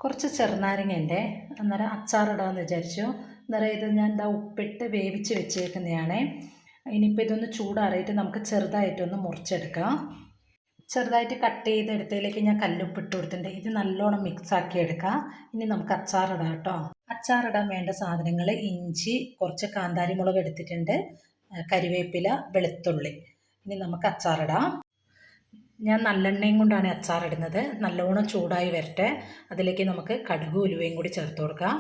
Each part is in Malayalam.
കുറച്ച് ചെറുനാരങ്ങയുണ്ട്. അന്നേരം അച്ചാറിടാമെന്ന് വിചാരിച്ചു. അന്നേരം ഇത് ഞാൻ ഉപ്പിട്ട് വേവിച്ച് വെച്ചേക്കുന്നതാണ്. ഇനിയിപ്പോൾ ഇതൊന്ന് ചൂടാറിയിട്ട് നമുക്ക് ചെറുതായിട്ടൊന്ന് മുറിച്ചെടുക്കാം. ചെറുതായിട്ട് കട്ട് ചെയ്തെടുത്തതിലേക്ക് ഞാൻ കല്ലുപ്പിട്ട് കൊടുത്തിട്ടുണ്ട്. ഇത് നല്ലോണം മിക്സാക്കി എടുക്കാം. ഇനി നമുക്ക് അച്ചാറിടാം കേട്ടോ. അച്ചാറിടാൻ വേണ്ട സാധനങ്ങൾ: ഇഞ്ചി, കുറച്ച് കാന്താരി മുളക് എടുത്തിട്ടുണ്ട്, കരിവേപ്പില, വെളുത്തുള്ളി. ഇനി നമുക്ക് അച്ചാറിടാം. ഞാൻ നല്ലെണ്ണയും കൊണ്ടാണ് അച്ചാറിടുന്നത്. നല്ലോണം ചൂടായി വരട്ടെ. അതിലേക്ക് നമുക്ക് കടുക് ഉലുവയും കൂടി ചേർത്ത് കൊടുക്കാം.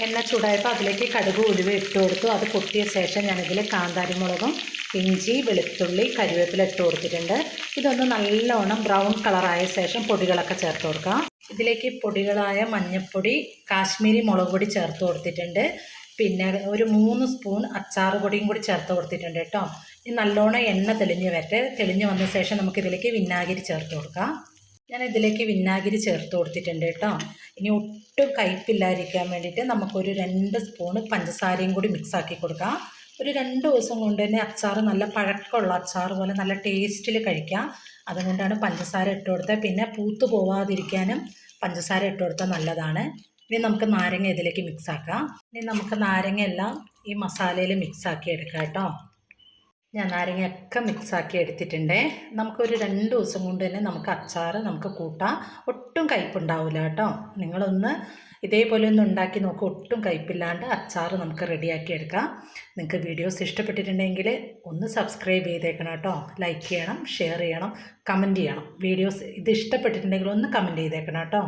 എണ്ണ ചൂടായപ്പോൾ അതിലേക്ക് കടുക് ഉലുവ ഇട്ട് കൊടുത്തു. അത് പൊട്ടിയ ശേഷം ഞാനിതിൽ കാന്താരി മുളകും ഇഞ്ചി, വെളുത്തുള്ളി, കരിവേപ്പില ഇട്ട് കൊടുത്തിട്ടുണ്ട്. ഇതൊന്ന് നല്ലോണം ബ്രൗൺ കളറായ ശേഷം പൊടികളൊക്കെ ചേർത്ത് കൊടുക്കാം. ഇതിലേക്ക് പൊടികളായ മഞ്ഞൾപ്പൊടി, കാശ്മീരി മുളക് പൊടി ചേർത്ത് കൊടുത്തിട്ടുണ്ട്. പിന്നെ ഒരു 3 സ്പൂൺ അച്ചാർ പൊടിയും കൂടി ചേർത്ത് കൊടുത്തിട്ടുണ്ട് കേട്ടോ. ഇനി നല്ലോണം എണ്ണ തെളിഞ്ഞ് വരട്ടെ. തെളിഞ്ഞ് വന്ന ശേഷം നമുക്കിതിലേക്ക് വിനാഗിരി ചേർത്ത് കൊടുക്കാം. ഞാൻ ഇതിലേക്ക് വിനാഗിരി ചേർത്ത് കൊടുത്തിട്ടുണ്ട് കേട്ടോ. ഇനി ഒട്ടും കയ്പില്ലാതിരിക്കാൻ വേണ്ടിയിട്ട് നമുക്കൊരു 2 സ്പൂൺ പഞ്ചസാരയും കൂടി മിക്സാക്കി കൊടുക്കാം. ഒരു 2 ദിവസം കൊണ്ട് തന്നെ അച്ചാർ നല്ല പഴക്കമുള്ള അച്ചാർ പോലെ നല്ല ടേസ്റ്റിൽ കഴിക്കാം. അതുകൊണ്ടാണ് പഞ്ചസാര ഇട്ട് കൊടുത്തത്. പിന്നെ പൂത്ത് പോവാതിരിക്കാനും പഞ്ചസാര ഇട്ട് കൊടുത്താൽ നല്ലതാണ്. ഇനി നമുക്ക് നാരങ്ങ ഇതിലേക്ക് മിക്സാക്കാം. ഇനി നമുക്ക് നാരങ്ങ എല്ലാം ഈ മസാലയിൽ മിക്സാക്കി എടുക്കാം കേട്ടോ. ഞാൻ നാരങ്ങയൊക്കെ മിക്സാക്കി എടുത്തിട്ടുണ്ട്. നമുക്കൊരു 2 ദിവസം കൊണ്ട് തന്നെ നമുക്ക് അച്ചാർ നമുക്ക് കൂട്ടാം. ഒട്ടും കയ്പുണ്ടാവില്ല കേട്ടോ. നിങ്ങളൊന്ന് ഇതേപോലെ ഒന്ന് ഉണ്ടാക്കി നോക്കുക. ഒട്ടും കയ്പില്ലാണ്ട് അച്ചാർ നമുക്ക് റെഡിയാക്കി എടുക്കാം. നിങ്ങൾക്ക് വീഡിയോസ് ഇഷ്ടപ്പെട്ടിട്ടുണ്ടെങ്കിൽ ഒന്ന് സബ്സ്ക്രൈബ് ചെയ്തേക്കണം കേട്ടോ. ലൈക്ക് ചെയ്യണം, ഷെയർ ചെയ്യണം, കമൻറ്റ് ചെയ്യണം. വീഡിയോസ് ഇത് ഇഷ്ടപ്പെട്ടിട്ടുണ്ടെങ്കിൽ ഒന്ന് കമൻറ്റ് ചെയ്തേക്കണം കേട്ടോ.